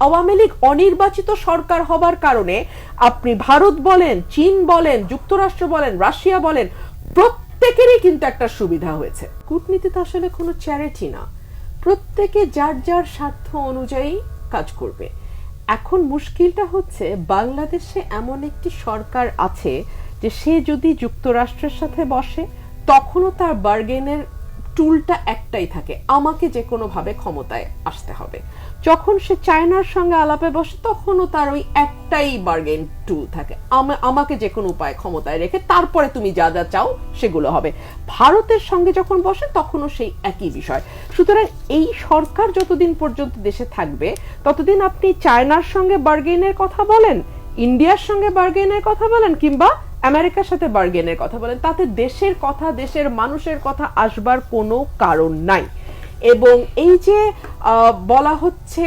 আওয়ামী লীগ অনির্বাচিত সরকার হবার কারণে আপনি ভারত বলেন, চীন বলেন, যুক্তরাষ্ট্র বলেন, রাশিয়া বলেন, প্রত্যেকেরই কিন্তু একটা সুবিধা হয়েছে। কূটনীতি তো আসলে কোনো চ্যারিটি না, প্রত্যেকে যার যার স্বার্থ অনুযায়ী কাজ করবে। এখন মুশকিলটা হচ্ছে বাংলাদেশে এমন একটি সরকার আছে যে সে যদি যুক্তরাষ্ট্রের সাথে বসে তখনও তার বার্গেনের টুলটা একটাই থাকে, আমাকে যে কোনো ভাবে ক্ষমতায় আসতে হবে। যখন সে চায়নার সঙ্গে আলাপে বসে তখনও তার ওই একটাই বার্গেন টুল থাকে, আমাকে যে কোনো উপায় ক্ষমতায় রেখে তারপরে তুমি যা যা চাও সেগুলো হবে। ভারতের সঙ্গে যখন বসে তখনও সেই একই বিষয়। সুতরাং এই সরকার যতদিন পর্যন্ত দেশে থাকবে ততদিন আপনি চায়নার সঙ্গে বার্গেনের কথা বলেন, ইন্ডিয়ার সঙ্গে বার্গেনের কথা বলেন, কিংবা আমেরিকার সাথে বার্গেনের কথা বলেন, তাতে দেশের কথা, দেশের মানুষের কথা আসবার কোনো কারণ নাই। এবং এই যে বলা হচ্ছে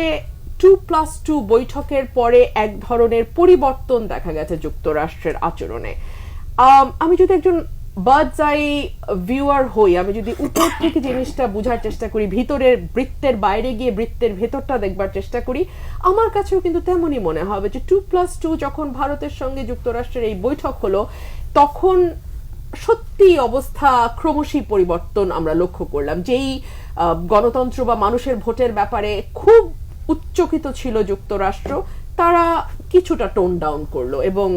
2+2 বৈঠকের পরে এক ধরনের পরিবর্তন দেখা গেছে যুক্তরাষ্ট্রের আচরণে, আমি যদি একজন বার্ডস আই ভিউয়ার হই, আমি যদি উপর থেকে জিনিসটা বোঝার চেষ্টা করি, ভিতরের বৃত্তের বাইরে গিয়ে বৃত্তের ভেতরটা দেখবার চেষ্টা করি, আমার কাছেও কিন্তু তেমনই মনে হবে যে 2+2 যখন ভারতের সঙ্গে যুক্তরাষ্ট্রের এই বৈঠক হলো তখন সত্যি অবস্থা ক্রমশই পরিবর্তন আমরা লক্ষ্য করলাম। যেই গণতন্ত্র বা মানুষের ভোটের ব্যাপারে খুব উচ্চকিত ছিল যুক্তরাষ্ট্র, তারা কিছুটা টোন ডাউন করলো এবং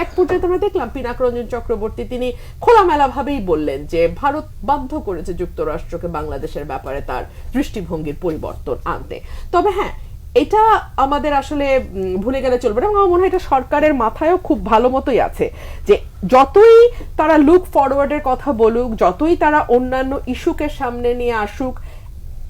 এক পর্যায়ে আমরা দেখলাম পিনাক রঞ্জন চক্রবর্তী তিনি খোলামেলা ভাবেই বললেন যে ভারত বাধ্য করেছে যুক্তরাষ্ট্রকে বাংলাদেশের ব্যাপারে তার দৃষ্টিভঙ্গির পরিবর্তন আনতে। তবে হ্যাঁ, এটা আমাদের আসলে ভুলে গেলে চলবে না। আমার মনে হয় এটা সরকারের মাথায়ও খুব ভালো মতোই আছে যে যতই তারা লুক ফরওয়ার্ডের কথা বলুক, যতই তারা অন্যান্য ইস্যুকে সামনে নিয়ে আসুক,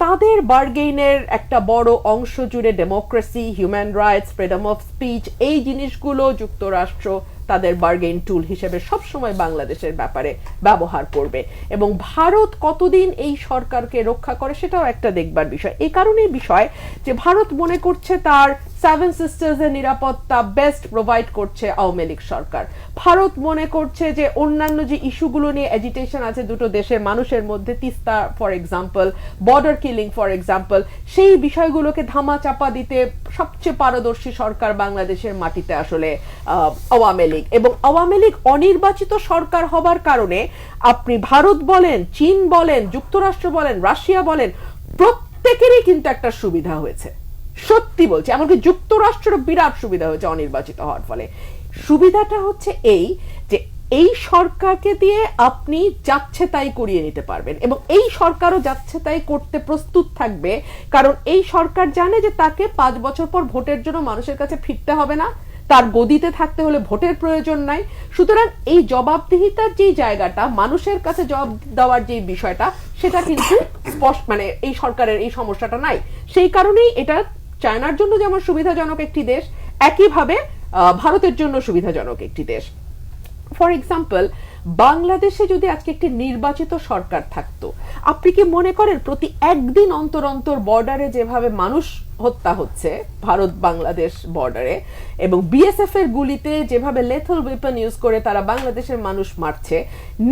তাদের বার্গেইনের একটা বড় অংশ জুড়ে democracy, human rights, freedom of speech, এই জিনিসগুলো যুক্তরাষ্ট্র তাদের বার্গেইন টুল হিসেবে সবসময় বাংলাদেশের ব্যাপারে ব্যবহার করবে। এবং ভারত কতদিন এই সরকারকে রক্ষা করে সেটাও একটা দেখবার বিষয়। এই কারণেই বিষয় যে ভারত মনে করছে তার সেভেন সিস্টার্স এর নিরাপত্তা বেস্ট প্রোভাইড করছে আওয়ামী লীগ সরকার। ভারত মনে করছে যে অন্যান্য যে ইস্যুগুলো নিয়ে এজিটেশন আছে দুটো দেশের মানুষের মধ্যে, Teesta for example, border killing for example, সেই বিষয়গুলোকে ধামা চাপা দিতে সবচেয়ে পারদর্শী সরকার বাংলাদেশের মাটিতে আসলে আওয়ামী লীগ। এবং আওয়ামী লীগ অনির্বাচিত সরকার হবার কারণে আপনি ভারত বলেন, চীন বলেন, যুক্তরাষ্ট্র বলেন, রাশিয়া বলেন, প্রত্যেকেরই কিন্তু একটা সুবিধা হয়েছে। সত্যি বলছি, এমনকি যুক্তরাষ্ট্রের বিরাট সুবিধা হয়েছে অনির্বাচিত হওয়ার ফলে। সুবিধাটা হচ্ছে এই যে এই সরকারকে দিয়ে আপনি যাচ্ছে তাই করিয়ে নিতে পারবেন এবং এই সরকারও যাচ্ছে তাই করতে প্রস্তুত থাকবে, কারণ এই সরকার জানে যে তাকে 5 বছর পর ভোটের জন্য মানুষের কাছে ফিরতে হবে না, তার গদিতে থাকতে হলে ভোটের প্রয়োজন নাই। সুতরাং এই জবাবদিহিতার যে জায়গাটা, মানুষের কাছে জবাব দেওয়ার যে বিষয়টা, সেটা কিন্তু স্পষ্ট, মানে এই সরকারের এই সমস্যাটা নাই। সেই কারণেই এটা চায়নার জন্য যেমন সুবিধাজনক একটি দেশ, একইভাবে ভারতের জন্য সুবিধাজনক একটি দেশ। ফর এক্সাম্পল, বাংলাদেশে যদি আজকে একটি নির্বাচিত সরকার থাকতো, আপনি কি মনে করেন প্রতি একদিন অন্তর অন্তর বর্ডারে যেভাবে মানুষ হত্যা হচ্ছে ভারত বাংলাদেশ বর্ডারে, এবং বিএসএফ এর গুলিতে যেভাবে লেথল ওয়েপন ইউজ করে তারা বাংলাদেশের মানুষ মারছে,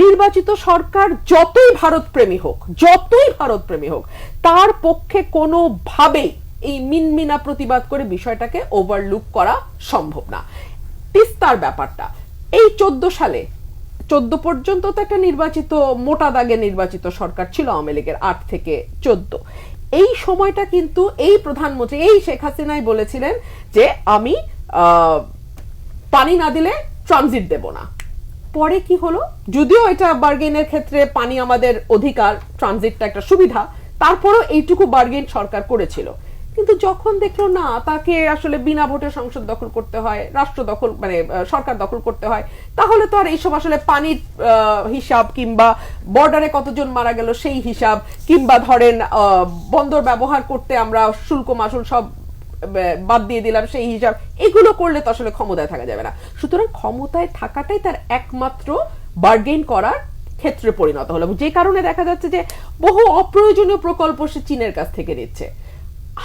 নির্বাচিত সরকার যতই ভারত প্রেমী হোক তার পক্ষে কোনোভাবেই এই মিনমিনা প্রতিবাদ করে বিষয়টাকে ওভারলুক করা সম্ভব না। তিস্তার ব্যাপারটা, এই 14 সালে 14 পর্যন্ত তো একটা নির্বাচিত মোটা দাগে নির্বাচিত সরকার ছিল আওয়ামী লীগের, 8 থেকে 14। এই সময়টা কিন্তু এই প্রধানমন্ত্রী এই শেখ হাসিনাই বলেছিলেন যে আমি পানি না দিলে ট্রানজিট দেব না। পরে কি হলো? যদিও এটা বার্গেনের ক্ষেত্রে পানি আমাদের অধিকার, ট্রানজিটটা একটা সুবিধা, তারপরেও এইটুকু বার্গেন সরকার করেছিল। কিন্তু যখন দেখলো না তাকে আসলে বিনা ভোটে সংসদ দখল করতে হয়, রাষ্ট্র দখল মানে সরকার দখল করতে হয়, তাহলে তো আর এইসব আসলে পানির হিসাব কিংবা বর্ডারে কতজন মারা গেল সেই হিসাব কিংবা ধরেন বন্দর ব্যবহার করতে আমরা শুল্ক মাসুল সব বাদ দিয়ে দিলাম সেই হিসাব, এগুলো করলে তো আসলে ক্ষমতায় থাকা যাবে না। সুতরাং ক্ষমতায় থাকাটাই তার একমাত্র বার্গেন করার ক্ষেত্রে পরিণত হলো, যে কারণে দেখা যাচ্ছে যে বহু অপ্রয়োজনীয় প্রকল্প সে চীনের কাছ থেকে নিচ্ছে।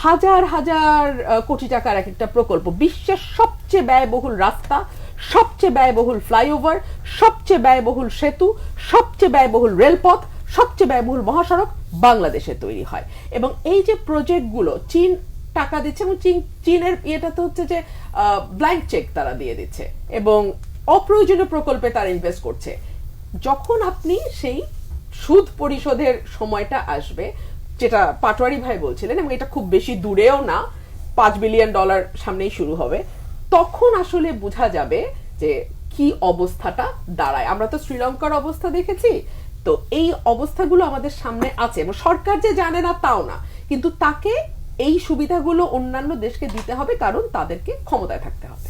হাজার হাজার কোটি টাকার এক একটা প্রকল্প, বিশ্বের সবচেয়ে ব্যয়বহুল রাস্তা, সবচেয়ে ব্যয়বহুল ফ্লাইওভার, সবচেয়ে ব্যয়বহুল সেতু, সবচেয়ে ব্যয়বহুল রেলপথ, সবচেয়ে ব্যয়বহুল মহাসড়ক বাংলাদেশে তৈরি হয়। এবং এই যে প্রজেক্টগুলো চীন টাকা দিচ্ছে এবং চীনের ইয়েটা তো হচ্ছে যে ব্ল্যাঙ্ক চেক তারা দিয়ে দিচ্ছে এবং অপ্রয়োজনীয় প্রকল্পে তারা ইনভেস্ট করছে। যখন আপনি সেই সুদ পরিশোধের সময়টা আসবে, যেটা পাটোয়ারি ভাই বলছিলেন, এবং এটা খুব বেশি দূরেও না, $5 বিলিয়ন সামনেই শুরু হবে, তখন আসলে বোঝা যাবে যে কি অবস্থাটা দাঁড়ায়। আমরা তো শ্রীলঙ্কার অবস্থা দেখেছি, তো এই অবস্থাগুলো আমাদের সামনে আছে এবং সরকার যে জানে না তাও না, কিন্তু তাকে এই সুবিধাগুলো অন্যান্য দেশকে দিতে হবে, কারণ তাদেরকে ক্ষমতায় থাকতে হবে।